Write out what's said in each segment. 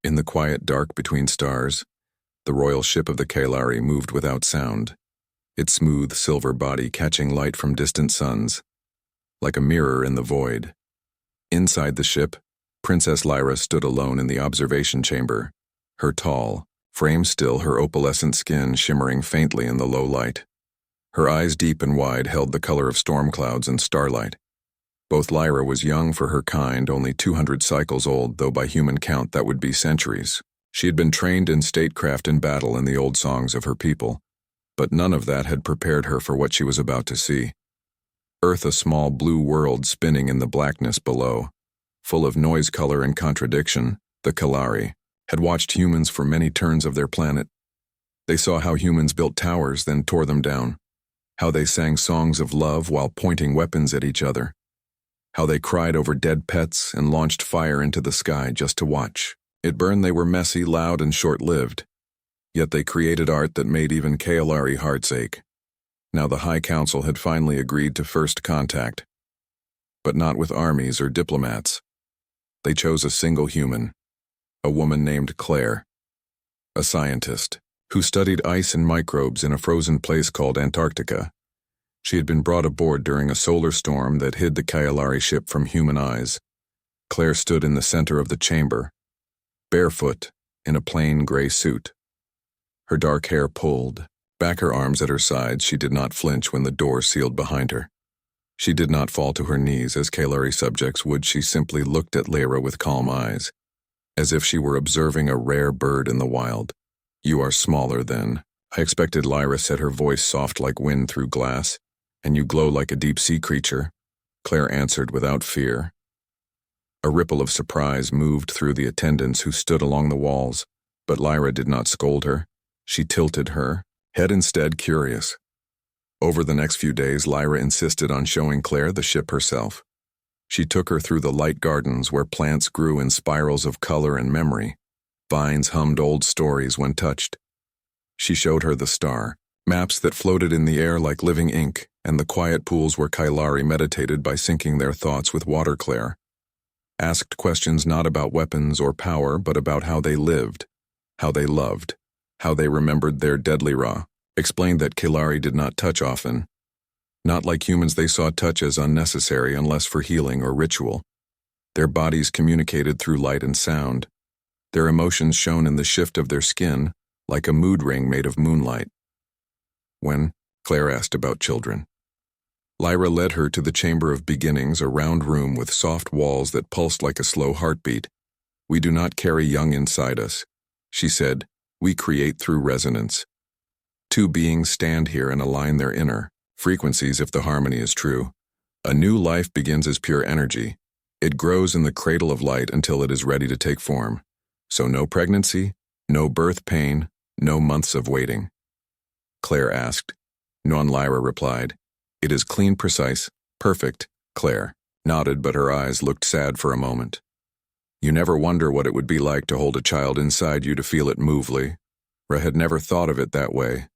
In the quiet dark between stars, the royal ship of the Kalari moved without sound, its smooth silver body catching light from distant suns, like a mirror in the void. Inside the ship, Princess Lyra stood alone in the observation chamber, her tall, frame-still her opalescent skin shimmering faintly in the low light. Her eyes deep and wide held the color of storm clouds and starlight. Both Lyra was young for her kind, only 200 cycles old, though by human count that would be centuries. She had been trained in statecraft and battle in the old songs of her people, but none of that had prepared her for what she was about to see. Earth, a small blue world spinning in the blackness below, full of noise, color, and contradiction, the Kalari had watched humans for many turns of their planet. They saw how humans built towers, then tore them down, how they sang songs of love while pointing weapons at each other, how they cried over dead pets and launched fire into the sky just to watch it burn. They were messy, loud, and short-lived, yet they created art that made even Kalari hearts ache. Now the High Council had finally agreed to first contact, but not with armies or diplomats. They chose a single human, a woman named Claire, a scientist who studied ice and microbes in a frozen place called Antarctica. She had been brought aboard during a solar storm that hid the Kalari ship from human eyes. Claire stood in the center of the chamber, barefoot, in a plain gray suit. Her dark hair pulled back, her arms at her sides. She did not flinch when the door sealed behind her. She did not fall to her knees as Kalari subjects would. She simply looked at Lyra with calm eyes, as if she were observing a rare bird in the wild. "You are smaller than I expected," Lyra said, her voice soft like wind through glass. "And you glow like a deep-sea creature," Claire answered without fear. A ripple of surprise moved through the attendants who stood along the walls, but Lyra did not scold her. She tilted her head instead, curious. Over the next few days, Lyra insisted on showing Claire the ship herself. She took her through the light gardens where plants grew in spirals of color and memory. Vines hummed old stories when touched. She showed her the star, maps that floated in the air like living ink, and the quiet pools where Kalari meditated by syncing their thoughts with water. Claire asked questions not about weapons or power, but about how they lived, how they loved, how they remembered their deadly Ra. Explained that Kalari did not touch often. Not like humans, they saw touch as unnecessary unless for healing or ritual. Their bodies communicated through light and sound. Their emotions shone in the shift of their skin, like a mood ring made of moonlight. When Claire asked about children, Lyra led her to the Chamber of Beginnings, a round room with soft walls that pulsed like a slow heartbeat. "We do not carry young inside us," she said. "We create through resonance. Two beings stand here and align their inner frequencies if the harmony is true. A new life begins as pure energy. It grows in the cradle of light until it is ready to take form. So no pregnancy, no birth pain, no months of waiting." Claire asked. "No," Lyra replied. "It is clean, precise, perfect." Claire nodded, but her eyes looked sad for a moment. "You never wonder what it would be like to hold a child inside you, to feel it move." Lyra had never thought of it that way.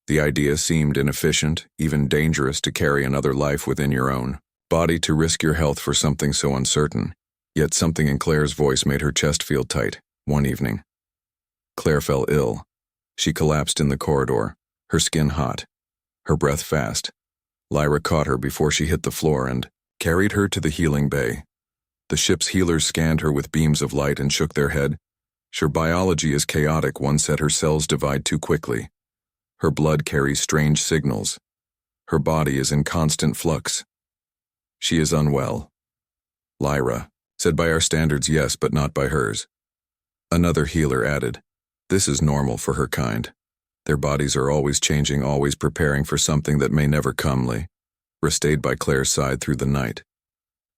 The idea seemed inefficient, even dangerous, to carry another life within your own body, to risk your health for something so uncertain. Yet something in Claire's voice made her chest feel tight. One evening, Claire fell ill. She collapsed in the corridor, her skin hot, her breath fast. Lyra caught her before she hit the floor and carried her to the healing bay. The ship's healers scanned her with beams of light and shook their head. "Her biology is chaotic," one said. "Her cells divide too quickly. Her blood carries strange signals. Her body is in constant flux. She is unwell." Lyra said, "By our standards, yes, but not by hers." Another healer added, "This is normal for her kind. Their bodies are always changing, always preparing for something that may never come." Lyra stayed by Claire's side through the night.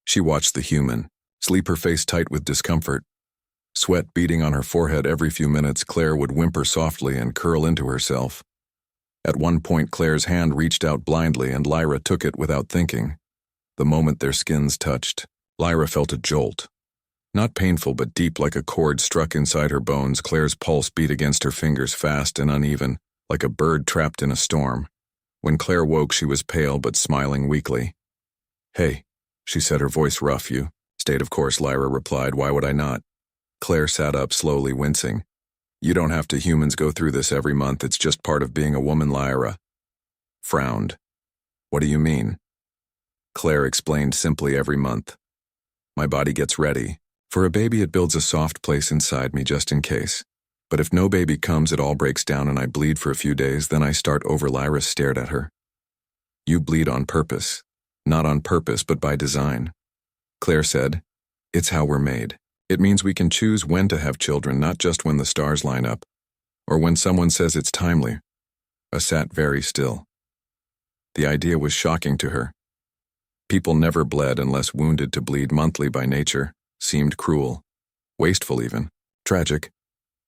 She watched the human sleep, her face tight with discomfort, sweat beading on her forehead every few minutes. Claire would whimper softly and curl into herself. At one point, Claire's hand reached out blindly, and Lyra took it without thinking. The moment their skins touched, Lyra felt a jolt. Not painful, but deep, like a chord struck inside her bones. Claire's pulse beat against her fingers, fast and uneven, like a bird trapped in a storm. When Claire woke, she was pale but smiling weakly. "Hey," she said, her voice rough. "You stayed?" "Of course," Lyra replied. "Why would I not?" Claire sat up, slowly wincing. You don't have to humans go through this every month, it's just part of being a woman. Lyra frowned. What do you mean? Claire explained simply, every month. My body gets ready. For a baby it builds a soft place inside me just in case. But if no baby comes, it all breaks down and I bleed for a few days, then I start over. Lyra stared at her. You bleed on purpose. Not on purpose, but by design. Claire said, it's how we're made. It means we can choose when to have children, not just when the stars line up, or when someone says it's timely. I sat very still. The idea was shocking to her. People never bled unless wounded. To bleed monthly by nature seemed cruel, wasteful even, tragic.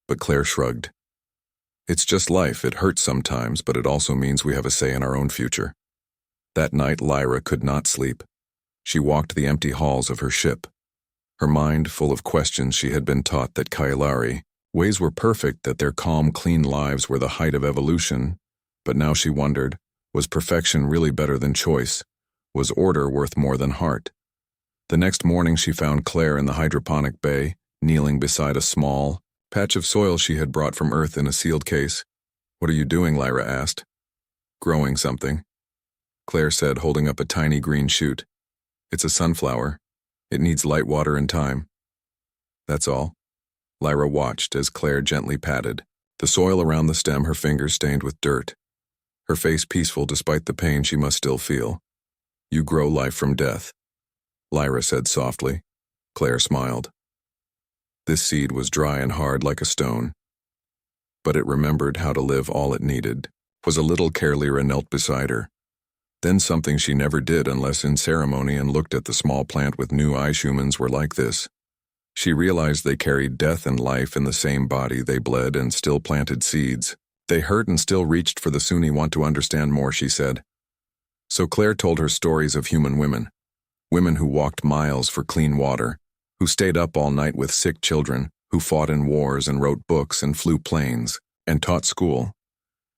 But Claire shrugged. It's just life. It hurts sometimes, but it also means we have a say in our own future. That night Lyra could not sleep. She walked the empty halls of her ship, her mind full of questions. She had been taught that Kailari ways were perfect, that their calm, clean lives were the height of evolution, but now she wondered, was perfection really better than choice? Was order worth more than heart? The next morning she found Claire in the hydroponic bay, kneeling beside a small patch of soil she had brought from Earth in a sealed case. What are you doing? Lyra asked. Growing something, Claire said, holding up a tiny green shoot. It's a sunflower. It needs light, water, and time. That's all. Lyra watched as Claire gently patted the soil around the stem, her fingers stained with dirt, her face peaceful despite the pain she must still feel. You grow life from death, Lyra said softly. Claire smiled. This seed was dry and hard like a stone, but it remembered how to live. All it needed was a little care. Lyra knelt beside her. Then something she never did unless in ceremony, and looked at the small plant with new eyes. Humans were like this. She realized they carried death and life in the same body. They bled and still planted seeds. They hurt and still reached for the Sunni. Want to understand more, she said. So Claire told her stories of human women. Women who walked miles for clean water, who stayed up all night with sick children, who fought in wars and wrote books and flew planes and taught school,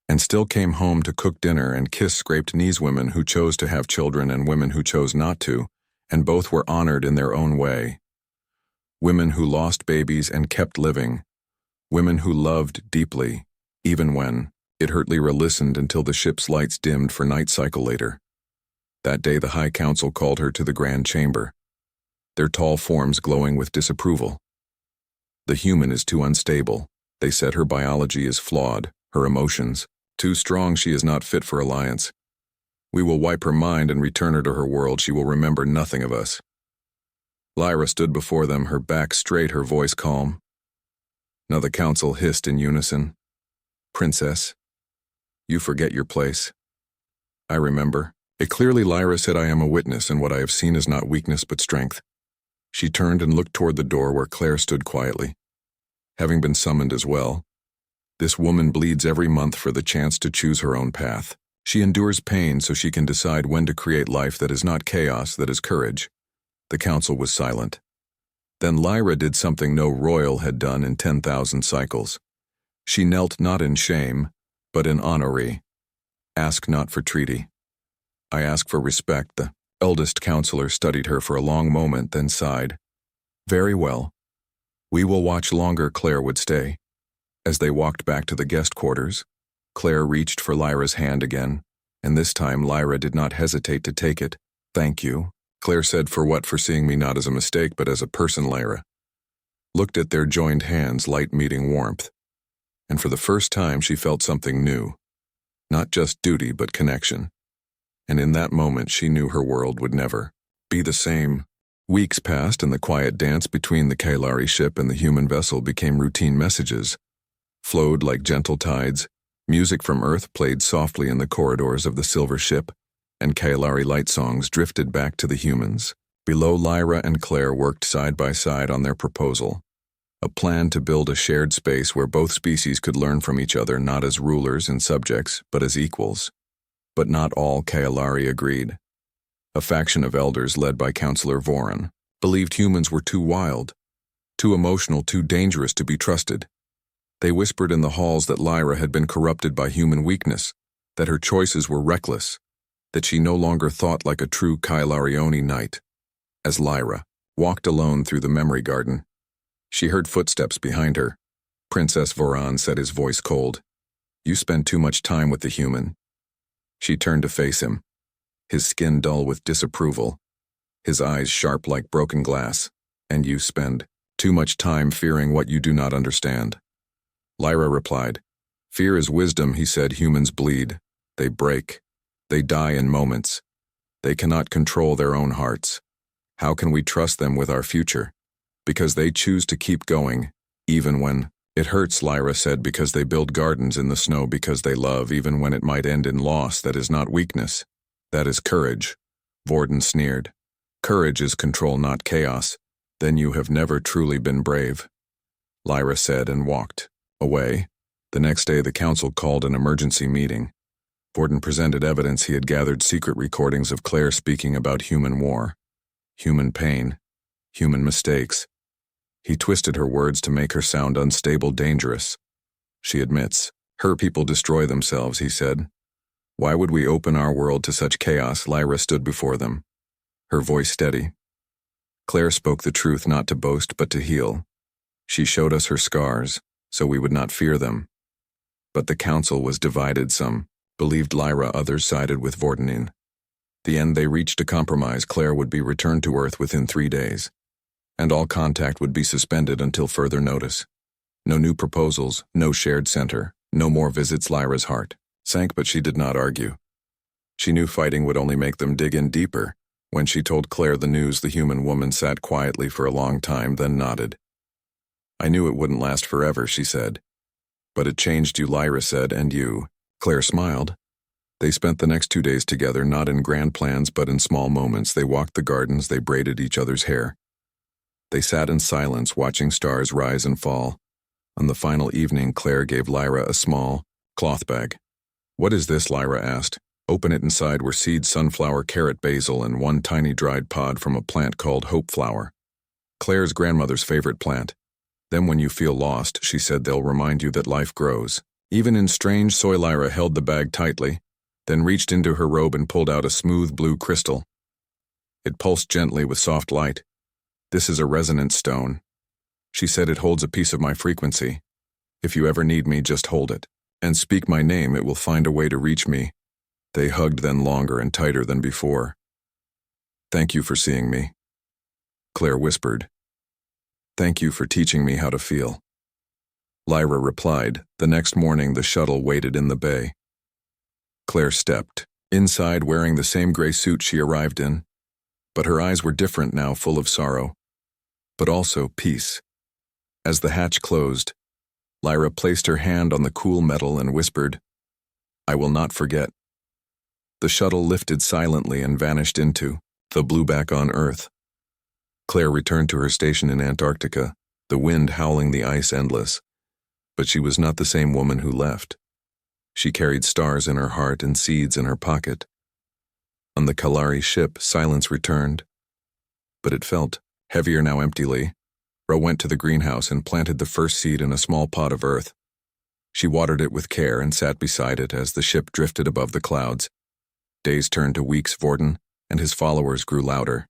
and still came home to cook dinner and kiss scraped knees. Women who chose to have children and women who chose not to, and both were honored in their own way. Women who lost babies and kept living. Women who loved deeply, even when it hurt. Lyra listened until the ship's lights dimmed for night cycle. Later that day the High Council called her to the Grand Chamber, their tall forms glowing with disapproval. The human is too unstable, they said. Her biology is flawed, her emotions too strong. She is not fit for alliance. We will wipe her mind and return her to her world. She will remember nothing of us. Lyra stood before them, her back straight, her voice calm. Now the council hissed in unison. Princess, you forget your place. I remember. It clearly. Lyra said, I am a witness, and what I have seen is not weakness but strength. She turned and looked toward the door where Claire stood quietly, having been summoned as well. This woman bleeds every month for the chance to choose her own path. She endures pain so she can decide when to create life that is not chaos, that is courage. The council was silent. Then Lyra did something no royal had done in 10,000 cycles. She knelt not in shame, but in honoree. Ask not for treaty. I ask for respect. The eldest counselor studied her for a long moment, then sighed. Very well. We will watch longer. Claire would stay. As they walked back to the guest quarters, Claire reached for Lyra's hand again, and this time Lyra did not hesitate to take it. Thank you, Claire said. For what? For seeing me not as a mistake but as a person. Lyra looked at their joined hands, light meeting warmth, and for the first time she felt something new. Not just duty but connection. And in that moment she knew her world would never be the same. Weeks passed, and the quiet dance between the Kailari ship and the human vessel became routine. Messages flowed like gentle tides. Music from Earth played softly in the corridors of the silver ship, and Kailari light songs drifted back to the humans. Below, Lyra and Claire worked side by side on their proposal, a plan to build a shared space where both species could learn from each other, not as rulers and subjects, but as equals. But not all Kailari agreed. A faction of elders led by Counselor Voron believed humans were too wild, too emotional, too dangerous to be trusted. They whispered in the halls that Lyra had been corrupted by human weakness, that her choices were reckless, that she no longer thought like a true Kailarioni knight. As Lyra walked alone through the memory garden, She heard footsteps behind her. Princess Voran said, his voice cold. You spend too much time with the human. She turned to face him, his skin dull with disapproval, his eyes sharp like broken glass. And you spend too much time fearing what you do not understand. Lyra replied. Fear is wisdom, he said. Humans bleed. They break. They die in moments. They cannot control their own hearts. How can we trust them with our future? Because they choose to keep going, even when it hurts, Lyra said, because they build gardens in the snow because they love, even when it might end in loss. That is not weakness. That is courage. Vorden sneered. Courage is control, not chaos. Then you have never truly been brave. Lyra said and walked away. The next day the council called an emergency meeting. Vorden presented evidence. He had gathered secret recordings of Claire speaking about human war, human pain, human mistakes. He twisted her words to make her sound unstable, dangerous. She admits. Her people destroy themselves, he said. Why would we open our world to such chaos? Lyra stood before them, her voice steady. Claire spoke the truth, not to boast but to heal. She showed us her scars, so we would not fear them. But the council was divided. Some believed Lyra, others sided with Vorden. In the end they reached a compromise. Claire would be returned to Earth within 3 days, and all contact would be suspended until further notice. No new proposals, no shared center, no more visits. Lyra's heart sank, but she did not argue. She knew fighting would only make them dig in deeper. When she told Claire the news, the human woman sat quietly for a long time, then nodded. I knew it wouldn't last forever, she said. But it changed you, Lyra said, and you. Claire smiled. They spent the next 2 days together, not in grand plans but in small moments. They walked the gardens, they braided each other's hair. They sat in silence, watching stars rise and fall. On the final evening, Claire gave Lyra a small cloth bag. What is this? Lyra asked. Open it. Inside were seeds: sunflower, carrot, basil, and one tiny dried pod from a plant called hope flower, Claire's grandmother's favorite plant. Then when you feel lost, she said, they'll remind you that life grows, even in strange soil. Lyra held the bag tightly, then reached into her robe and pulled out a smooth blue crystal. It pulsed gently with soft light. This is a resonance stone. She said, it holds a piece of my frequency. If you ever need me, just hold it and speak my name. It will find a way to reach me. They hugged, then longer and tighter than before. Thank you for seeing me, Claire whispered. Thank you for teaching me how to feel. Lyra replied. The next morning the shuttle waited in the bay. Claire stepped inside wearing the same gray suit she arrived in, but her eyes were different now, full of sorrow, but also peace. As the hatch closed, Lyra placed her hand on the cool metal and whispered, I will not forget. The shuttle lifted silently and vanished into the blue back on Earth. Claire returned to her station in Antarctica, the wind howling, the ice endless. But she was not the same woman who left. She carried stars in her heart and seeds in her pocket. On the Kalari ship, silence returned, but it felt heavier now. Emptily, Ro went to the greenhouse and planted the first seed in a small pot of earth. She watered it with care and sat beside it as the ship drifted above the clouds. Days turned to weeks. Vorden and his followers grew louder,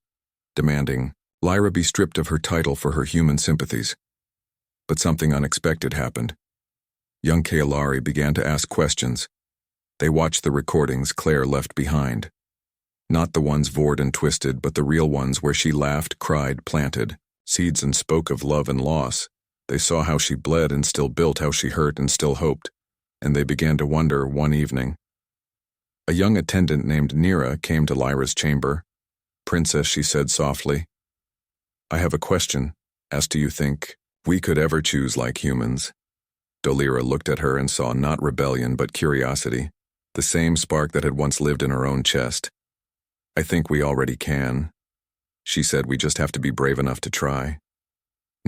demanding Lyra be stripped of her title for her human sympathies. But something unexpected happened. Young Kaelari began to ask questions. They watched the recordings Claire left behind. Not the ones Vorden twisted, but the real ones where she laughed, cried, planted seeds and spoke of love and loss. They saw how she bled and still built, how she hurt and still hoped. And they began to wonder. One evening, a young attendant named Nira came to Lyra's chamber. Princess, she said softly, I have a question. Do you think we could ever choose like humans? Dolira looked at her and saw not rebellion but curiosity, the same spark that had once lived in her own chest. I think we already can. She said, we just have to be brave enough to try.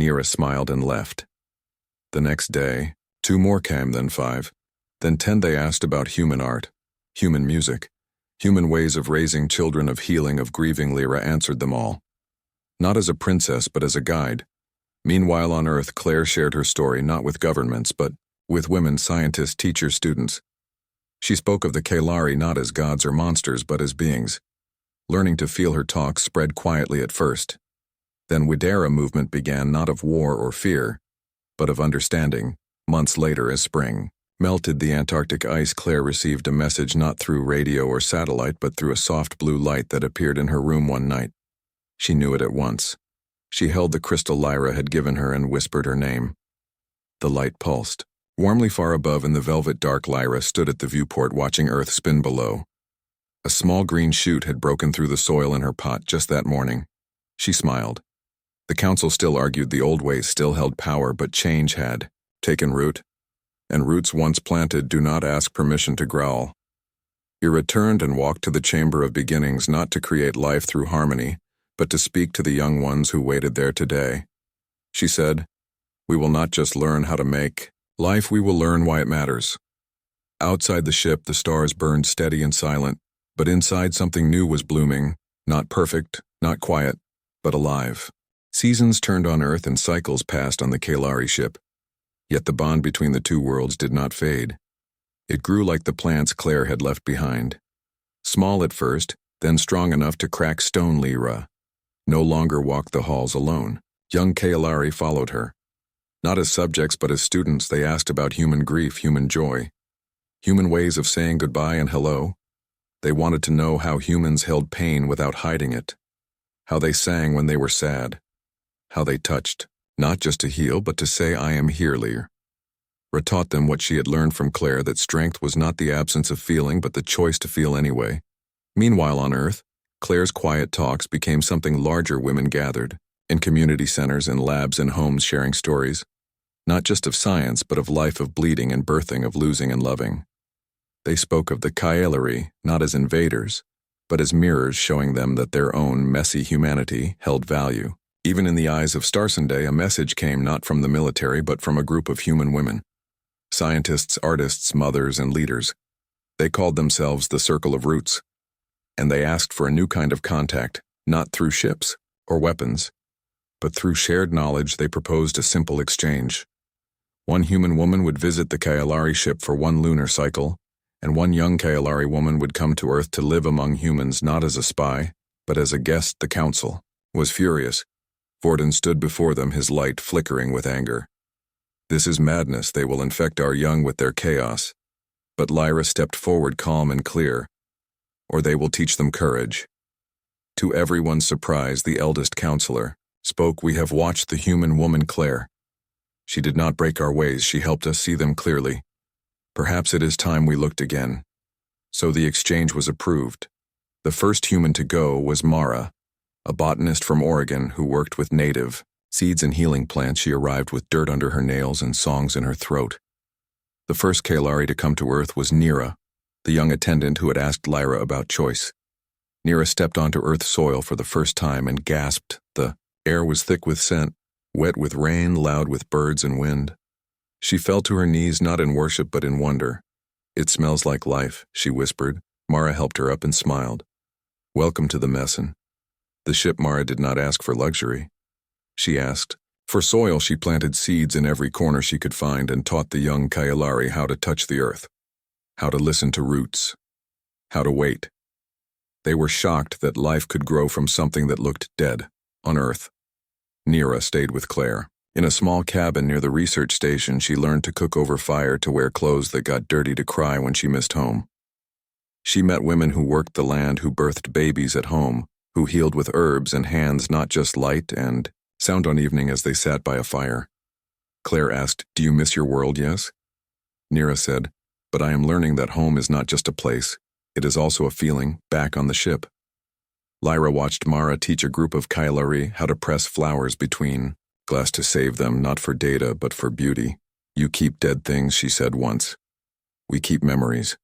Nira smiled and left. The next day, 2 more came, then 5, then 10. They asked about human art, human music, human ways of raising children, of healing, of grieving. Lyra answered them all, not as a princess but as a guide. Meanwhile on Earth, Claire shared her story not with governments but with women, scientists, teachers, students. She spoke of the Kaelari not as gods or monsters but as beings. Learning to feel, her talk spread quietly at first. Then Widera movement began, not of war or fear, but of understanding. Months later, as spring melted the Antarctic ice, Claire received a message not through radio or satellite but through a soft blue light that appeared in her room one night. She knew it at once. She held the crystal Lyra had given her and whispered her name. The light pulsed. Warmly far above in the velvet dark, Lyra stood at the viewport watching Earth spin below. A small green shoot had broken through the soil in her pot just that morning. She smiled. The council still argued the old ways still held power, but change had taken root. And roots once planted do not ask permission to growl. Ira turned and walked to the chamber of beginnings, not to create life through harmony, but to speak to the young ones who waited there today. She said, "We will not just learn how to make life, we will learn why it matters." Outside the ship, the stars burned steady and silent, but inside something new was blooming, not perfect, not quiet, but alive. Seasons turned on Earth and cycles passed on the Kalari ship. Yet the bond between the two worlds did not fade. It grew like the plants Claire had left behind. Small at first, then strong enough to crack stone. Lyra no longer walked the halls alone. Young Kalari followed her. Not as subjects but as students, they asked about human grief, human joy, human ways of saying goodbye and hello. They wanted to know how humans held pain without hiding it, how they sang when they were sad, how they touched, not just to heal but to say, "I am here." Lyra taught them what she had learned from Claire, that strength was not the absence of feeling but the choice to feel anyway. Meanwhile on Earth, Claire's quiet talks became something larger. Women gathered in community centers and labs and homes, sharing stories, not just of science but of life, of bleeding and birthing, of losing and loving. They spoke of the Kaelari not as invaders, but as mirrors showing them that their own messy humanity held value. Even in the eyes of Starsunday, a message came not from the military but from a group of human women. Scientists, artists, mothers, and leaders. They called themselves the Circle of Roots. And they asked for a new kind of contact, not through ships or weapons, but through shared knowledge. They proposed a simple exchange. One human woman would visit the Kaelari ship for one lunar cycle, and one young Kaelari woman would come to Earth to live among humans, not as a spy, but as a guest. The council was furious. Vorden stood before them, his light flickering with anger. "This is madness. They will infect our young with their chaos." But Lyra stepped forward, calm and clear. "Or they will teach them courage." To everyone's surprise, the eldest counselor spoke. "We have watched the human woman Claire. She did not break our ways. She helped us see them clearly. Perhaps it is time we looked again." So the exchange was approved. The first human to go was Mara, a botanist from Oregon who worked with native seeds and healing plants. She arrived with dirt under her nails and songs in her throat. The first Kalari to come to Earth was Nira, the young attendant who had asked Lyra about choice. Nira stepped onto Earth's soil for the first time and gasped. The air was thick with scent, wet with rain, loud with birds and wind. She fell to her knees, not in worship but in wonder. "It smells like life," she whispered. Mara helped her up and smiled. "Welcome to the Messin." The ship. Mara did not ask for luxury. She asked for soil. She planted seeds in every corner she could find and taught the young Kaelari how to touch the earth, how to listen to roots, how to wait. They were shocked that life could grow from something that looked dead on Earth. Nira stayed with Claire. In a small cabin near the research station, she learned to cook over fire, to wear clothes that got dirty, to cry when she missed home. She met women who worked the land, who birthed babies at home, who healed with herbs and hands, not just light and sound on evening as they sat by a fire. Claire asked, "Do you miss your world?" "Yes." Nira said, "But I am learning that home is not just a place. It is also a feeling, back on the ship." Lyra watched Mara teach a group of Kaelari how to press flowers between glass to save them, not for data but for beauty. "You keep dead things," she said once. "We keep memories."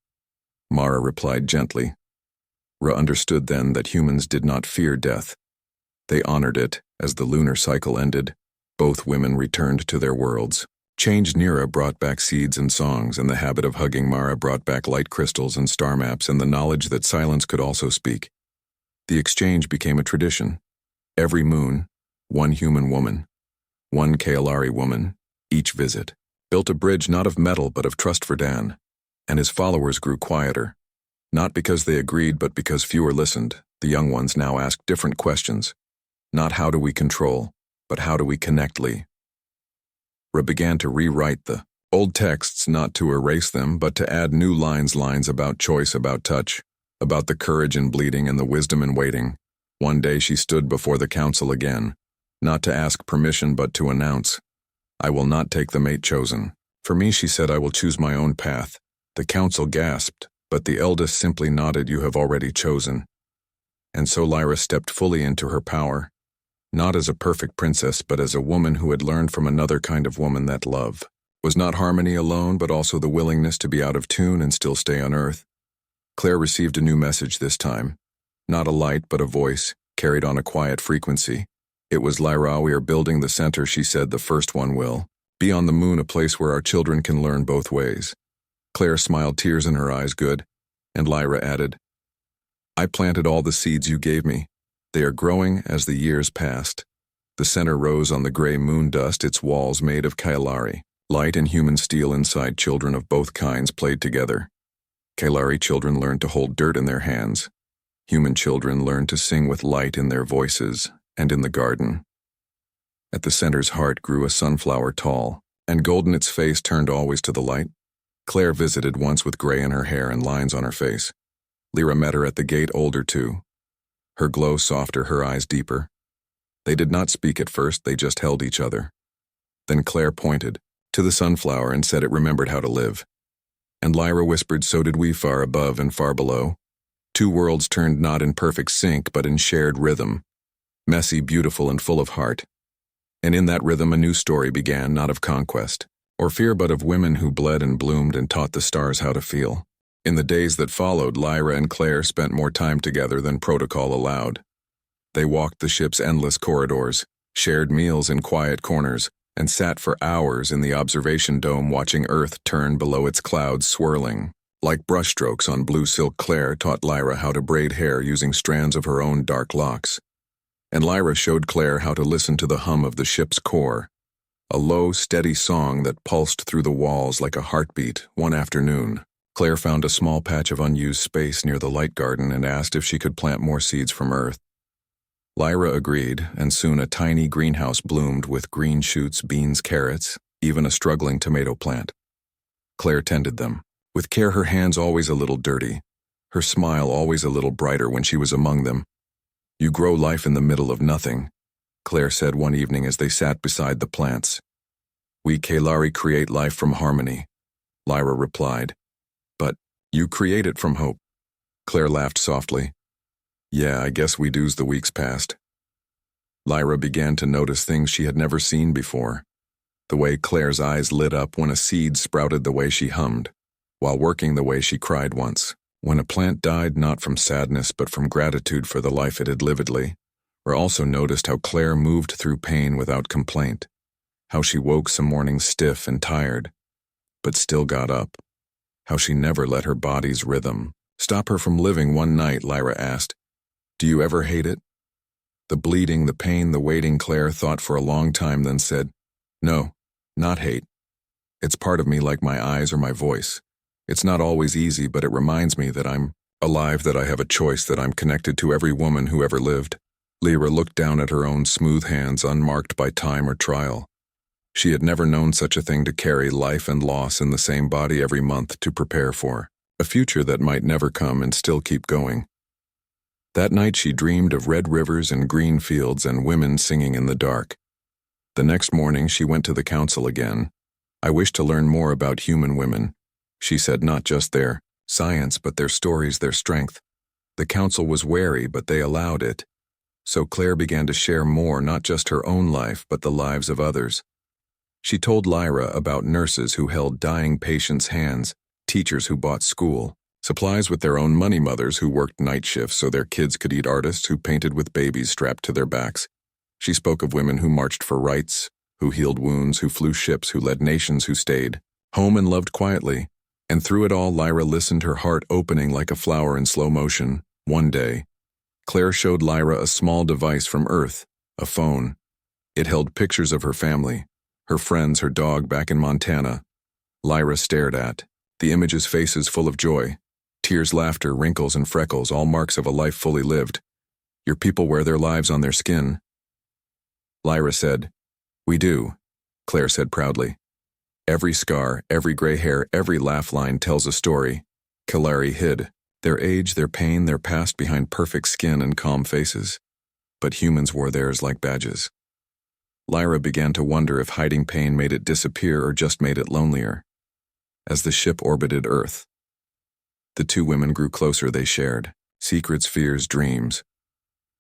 Mara replied gently. Ra understood then that humans did not fear death. They honored it. As the lunar cycle ended, both women returned to their worlds. Changed. Nira brought back seeds and songs, and the habit of hugging Mara brought back light crystals and star maps and the knowledge that silence could also speak. The exchange became a tradition. Every moon, one human woman, one Kaelari woman, each visit, built a bridge not of metal but of trust for Dan, and his followers grew quieter. Not because they agreed but because fewer listened. The young ones now asked different questions. Not how do we control, but how do we connect, Lee. Lyra began to rewrite the old texts, not to erase them, but to add new lines about choice, about touch, about the courage in bleeding and the wisdom in waiting. One day she stood before the council again, not to ask permission but to announce, "I will not take the mate chosen. For me," she said, "I will choose my own path." The council gasped, but the eldest simply nodded, "You have already chosen." And so Lyra stepped fully into her power, not as a perfect princess, but as a woman who had learned from another kind of woman that love was not harmony alone, but also the willingness to be out of tune and still stay on Earth. Claire received a new message this time, not a light but a voice, carried on a quiet frequency. It was, "Lyra, we are building the center," she said, "the first one will be on the moon, a place where our children can learn both ways." Claire smiled, tears in her eyes. "Good." And Lyra added, "I planted all the seeds you gave me. They are growing as the years passed." The center rose on the gray moon dust, its walls made of Kailari. Light and human steel inside. Children of both kinds played together. Kailari children learned to hold dirt in their hands. Human children learned to sing with light in their voices and in the garden. At the center's heart grew a sunflower, tall and golden, its face turned always to the light. Claire visited once with gray in her hair and lines on her face. Lyra met her at the gate, older too. Her glow softer, her eyes deeper. They did not speak at first, they just held each other. Then Claire pointed to the sunflower and said it remembered how to live. And Lyra whispered, "So did we, far above and far below." Two worlds turned not in perfect sync, but in shared rhythm, messy, beautiful, and full of heart. And in that rhythm a new story began, not of conquest or fear, but of women who bled and bloomed and taught the stars how to feel. In the days that followed, Lyra and Claire spent more time together than protocol allowed. They walked the ship's endless corridors, shared meals in quiet corners, and sat for hours in the observation dome watching Earth turn below its clouds swirling. Like brushstrokes on blue silk, Claire taught Lyra how to braid hair using strands of her own dark locks. And Lyra showed Claire how to listen to the hum of the ship's core, a low, steady song that pulsed through the walls like a heartbeat. One afternoon, Claire found a small patch of unused space near the light garden and asked if she could plant more seeds from Earth. Lyra agreed, and soon a tiny greenhouse bloomed with green shoots, beans, carrots, even a struggling tomato plant. Claire tended them with care, her hands always a little dirty, her smile always a little brighter when she was among them. "You grow life in the middle of nothing," Claire said one evening as they sat beside the plants. "We Kailari create life from harmony," Lyra replied. "But you create it from hope." Claire laughed softly. "Yeah, I guess we do." As the weeks passed, Lyra began to notice things she had never seen before. The way Claire's eyes lit up when a seed sprouted, the way she hummed while working, the way she cried once when a plant died, not from sadness but from gratitude for the life it had lived. Lyra also noticed how Claire moved through pain without complaint, how she woke some mornings stiff and tired, but still got up, how she never let her body's rhythm stop her from living. One night, Lyra asked, "Do you ever hate it? The bleeding, the pain, the waiting?" Claire thought for a long time, then said, "No, not hate. It's part of me, like my eyes or my voice. It's not always easy, but it reminds me that I'm alive, that I have a choice, that I'm connected to every woman who ever lived." Lyra looked down at her own smooth hands, unmarked by time or trial. She had never known such a thing, to carry life and loss in the same body every month, to prepare for a future that might never come and still keep going. That night she dreamed of red rivers and green fields and women singing in the dark. The next morning she went to the council again. "I wish to learn more about human women," she said, "not just their science, but their stories, their strength." The council was wary, but they allowed it. So Claire began to share more, not just her own life, but the lives of others. She told Lyra about nurses who held dying patients' hands, teachers who bought school supplies with their own money, mothers who worked night shifts so their kids could eat, artists who painted with babies strapped to their backs. She spoke of women who marched for rights, who healed wounds, who flew ships, who led nations, who stayed home and loved quietly. And through it all, Lyra listened, her heart opening like a flower in slow motion. One day, Claire showed Lyra a small device from Earth, a phone. It held pictures of her family, her friends, her dog back in Montana. Lyra stared at the images, faces full of joy, tears, laughter, wrinkles, and freckles, all marks of a life fully lived. "Your people wear their lives on their skin," Lyra said. We do, Claire said proudly. Every scar, every gray hair, every laugh line tells a story. Kalari hid, their age, their pain, their past behind perfect skin and calm faces. But humans wore theirs like badges. Lyra began to wonder if hiding pain made it disappear or just made it lonelier. As the ship orbited Earth, the two women grew closer. They shared secrets, fears, dreams.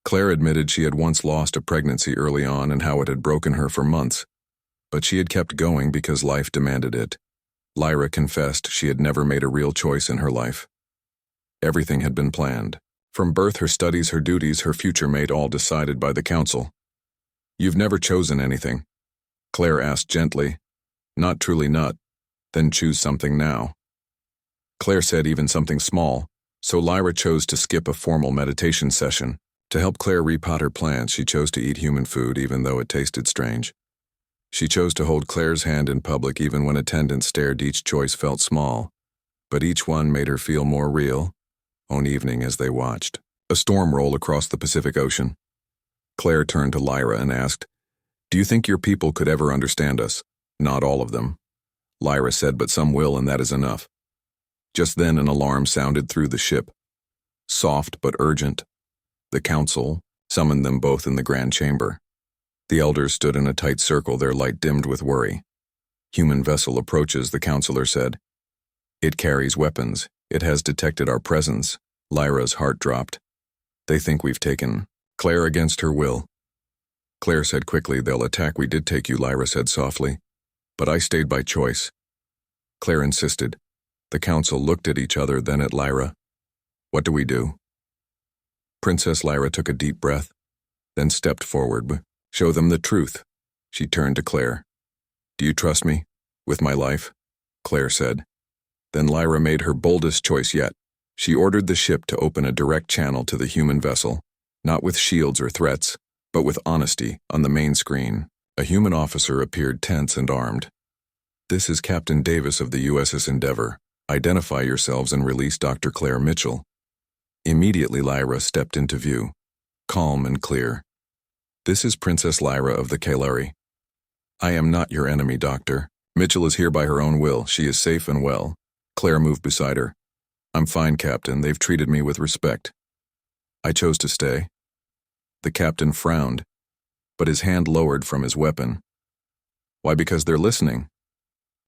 Claire admitted she had once lost a pregnancy early on and how it had broken her for months, but she had kept going because life demanded it. Lyra confessed she had never made a real choice in her life. Everything had been planned. From birth, her studies, her duties, her future mate, all decided by the council. You've never chosen anything, Claire asked gently. Not truly not. Then choose something now. Claire said even something small, so Lyra chose to skip a formal meditation session. To help Claire repot her plants, she chose to eat human food even though it tasted strange. She chose to hold Claire's hand in public even when attendants stared. Each choice felt small, but each one made her feel more real. One evening as they watched a storm roll across the Pacific Ocean, Claire turned to Lyra and asked, Do you think your people could ever understand us? Not all of them, Lyra said, but some will, and that is enough. Just then an alarm sounded through the ship. Soft but urgent. The council summoned them both in the grand chamber. The elders stood in a tight circle, their light dimmed with worry. Human vessel approaches, the counselor said. It carries weapons. It has detected our presence. Lyra's heart dropped. They think we've taken Claire against her will. Claire said quickly, They'll attack. We did take you, Lyra said softly. But I stayed by choice. Claire insisted. The council looked at each other, then at Lyra. What do we do? Princess Lyra took a deep breath, then stepped forward. Show them the truth. She turned to Claire. Do you trust me? With my life? Claire said. Then Lyra made her boldest choice yet. She ordered the ship to open a direct channel to the human vessel, not with shields or threats, but with honesty. On the main screen, a human officer appeared, tense and armed. This is Captain Davis of the USS Endeavour. Identify yourselves and release Dr. Claire Mitchell. Immediately Lyra stepped into view, calm and clear. This is Princess Lyra of the Kalari. I am not your enemy, Doctor. Mitchell is here by her own will. She is safe and well. Claire moved beside her. I'm fine, Captain. They've treated me with respect. I chose to stay. The captain frowned, but his hand lowered from his weapon. Why, because they're listening,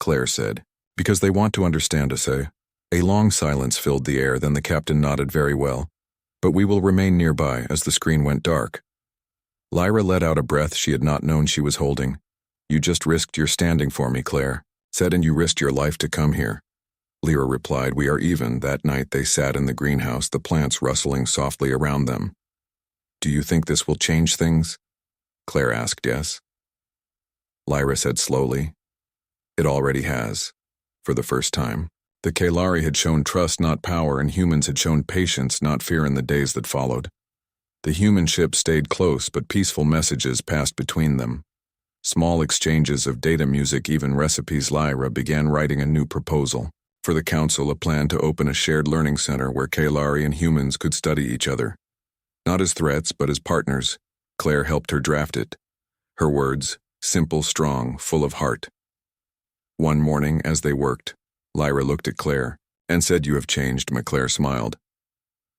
Claire said. Because they want to understand us, eh? A long silence filled the air, then the captain nodded. Very well. But we will remain nearby as the screen went dark. Lyra let out a breath she had not known she was holding. You just risked your standing for me, Claire said, and you risked your life to come here. Lyra replied, We are even. That night they sat in the greenhouse, the plants rustling softly around them. Do you think this will change things? Claire asked. Yes. Lyra said slowly. It already has. For the first time. The Kalari had shown trust, not power, and humans had shown patience, not fear in the days that followed. The human ship stayed close, but peaceful messages passed between them. Small exchanges of data, music, even recipes. Lyra began writing a new proposal. For the council, a plan to open a shared learning center where Kalari and humans could study each other. Not as threats, but as partners. Claire helped her draft it. Her words, simple, strong, full of heart. One morning, as they worked, Lyra looked at Claire and said, You have changed. Claire smiled.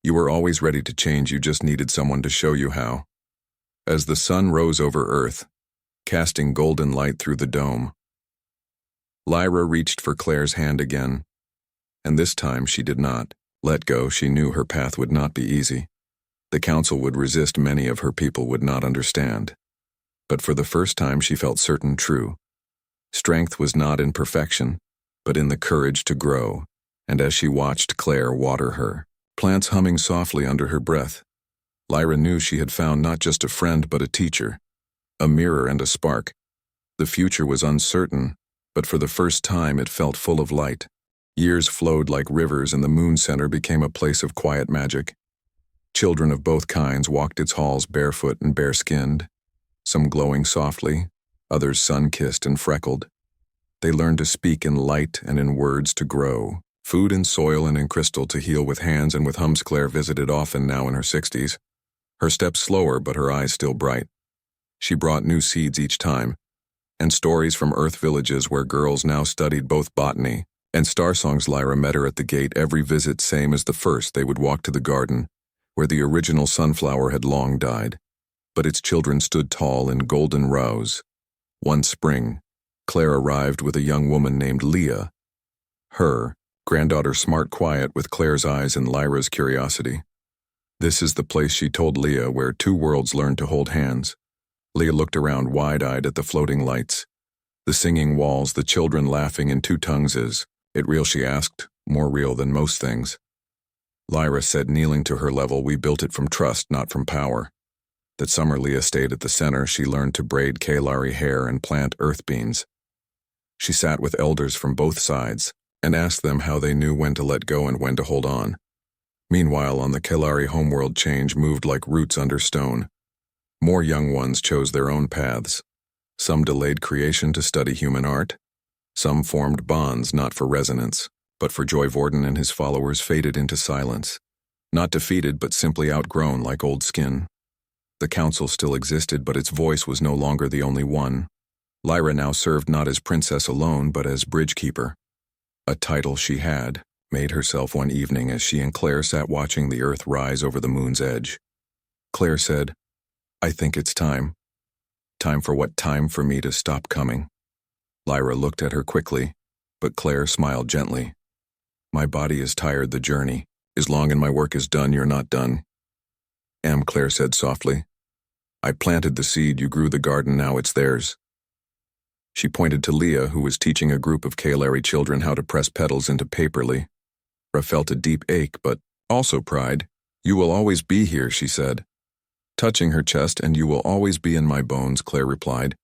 You were always ready to change, you just needed someone to show you how. As the sun rose over Earth, casting golden light through the dome, Lyra reached for Claire's hand again, and this time she did not let go. She knew her path would not be easy. The council would resist, many of her people would not understand. But for the first time she felt certain true. Strength was not in perfection, but in the courage to grow, and as she watched Claire water her plants humming softly under her breath, Lyra knew she had found not just a friend but a teacher, a mirror and a spark. The future was uncertain, but for the first time it felt full of light. Years flowed like rivers and the moon center became a place of quiet magic. Children of both kinds walked its halls barefoot and bare-skinned, some glowing softly, others sun-kissed and freckled. They learned to speak in light and in words to grow, food in soil and in crystal to heal with hands and with hums. Claire visited often, now in her 60s, her steps slower but her eyes still bright. She brought new seeds each time, and stories from Earth villages where girls now studied both botany and star songs. Lyra met her at the gate every visit, same as the first. They would walk to the garden, where the original sunflower had long died, but its children stood tall in golden rows. One spring, Claire arrived with a young woman named Leah. Her granddaughter, smart, quiet, with Claire's eyes and Lyra's curiosity. This is the place, she told Leah, where two worlds learn to hold hands. Leah looked around wide-eyed at the floating lights, the singing walls, the children laughing in two tongues. Is it real, she asked, more real than most things. Lyra said, kneeling to her level, we built it from trust, not from power. That summer Leah stayed at the center. She learned to braid Kalari hair and plant earth beans. She sat with elders from both sides and asked them how they knew when to let go and when to hold on. Meanwhile, on the Kalari homeworld, change moved like roots under stone. More young ones chose their own paths. Some delayed creation to study human art. Some formed bonds not for resonance, but for joy. Vorden and his followers faded into silence, not defeated but simply outgrown like old skin. The council still existed, but its voice was no longer the only one. Lyra now served not as princess alone, but as bridgekeeper. A title she had made herself one evening as she and Claire sat watching the earth rise over the moon's edge. Claire said, I think it's time. Time for what? Time for me to stop coming. Lyra looked at her quickly, but Claire smiled gently. My body is tired, the journey is long, and my work is done. You're not done. Claire said softly. I planted the seed, you grew the garden, now it's theirs. She pointed to Leah, who was teaching a group of Kalari children how to press petals into paperly. Lyra felt a deep ache, but also pride. You will always be here, she said, touching her chest. And you will always be in my bones, Claire replied.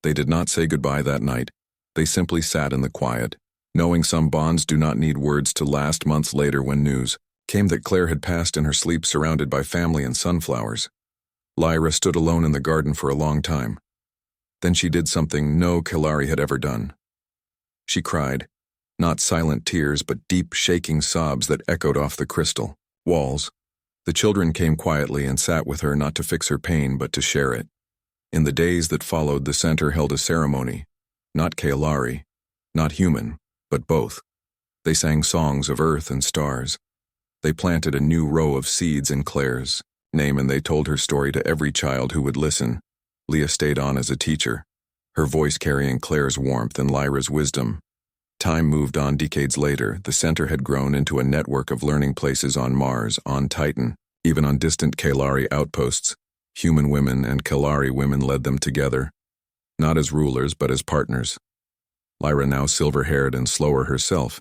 They did not say goodbye that night. They simply sat in the quiet, knowing some bonds do not need words to last. Months later, when news came that Claire had passed in her sleep surrounded by family and sunflowers, Lyra stood alone in the garden for a long time. Then she did something no Kalari had ever done. She cried, not silent tears, but deep, shaking sobs that echoed off the crystal walls. The children came quietly and sat with her, not to fix her pain, but to share it. In the days that followed, the center held a ceremony, not Kalari, not human, but both. They sang songs of earth and stars. They planted a new row of seeds in Claire's name, and they told her story to every child who would listen. Leah stayed on as a teacher, her voice carrying Claire's warmth and Lyra's wisdom. Time moved on. Decades later, the center had grown into a network of learning places on Mars, on Titan, even on distant Kalari outposts. Human women and Kalari women led them together, not as rulers but as partners. Lyra, now silver-haired and slower herself,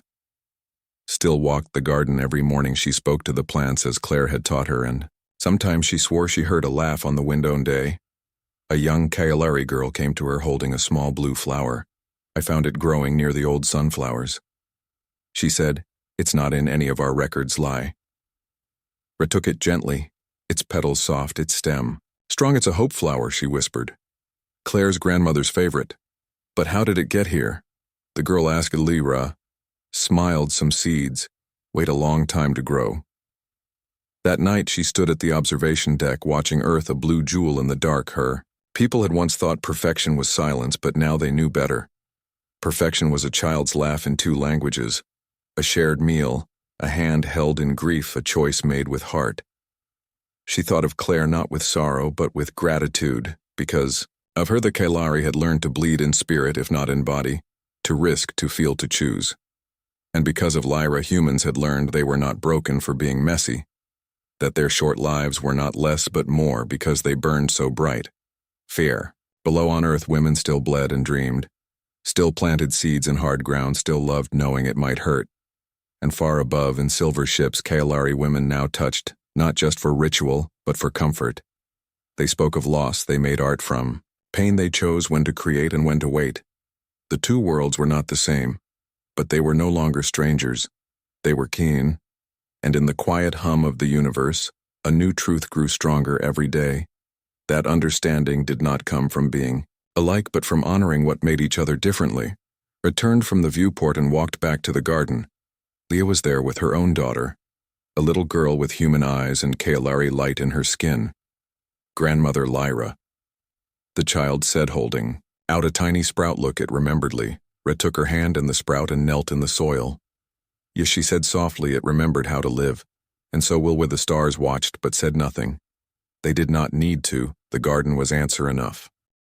still walked the garden every morning. She spoke to the plants as Claire had taught her, and sometimes she swore she heard a laugh on the window. Day, a young Kalari girl came to her holding a small blue flower. I found it growing near the old sunflowers. She said, it's not in any of our records. Lie. Ra took it gently, its petals soft, its stem strong. It's a hope flower, she whispered. Claire's grandmother's favorite. But how did it get here? The girl asked. Lyra smiled. Some seeds wait a long time to grow. That night she stood at the observation deck watching Earth, a blue jewel in the dark. Her people had once thought perfection was silence, but now they knew better. Perfection was a child's laugh in two languages, a shared meal, a hand held in grief, a choice made with heart. She thought of Claire not with sorrow, but with gratitude, because of her the Kalari had learned to bleed in spirit if not in body, to risk, to feel, to choose. And because of Lyra, humans had learned they were not broken for being messy, that their short lives were not less but more because they burned so bright. Fear. Below on Earth, women still bled and dreamed, still planted seeds in hard ground, still loved knowing it might hurt. And far above, in silver ships, Kalari women now touched, not just for ritual, but for comfort. They spoke of loss they made art from, pain they chose when to create and when to wait. The two worlds were not the same, but they were no longer strangers. They were keen. And in the quiet hum of the universe, a new truth grew stronger every day. That understanding did not come from being alike, but from honoring what made each other differently. Returned from the viewport and walked back to the garden. Leah was there with her own daughter, a little girl with human eyes and Kalari light in her skin. Grandmother Lyra. the child said, holding out a tiny sprout. Look it rememberedly. Red took her hand in the sprout and knelt in the soil. Yes, she said softly, it remembered how to live. And so Will with the stars watched but said nothing. They did not need to, the garden was answer enough.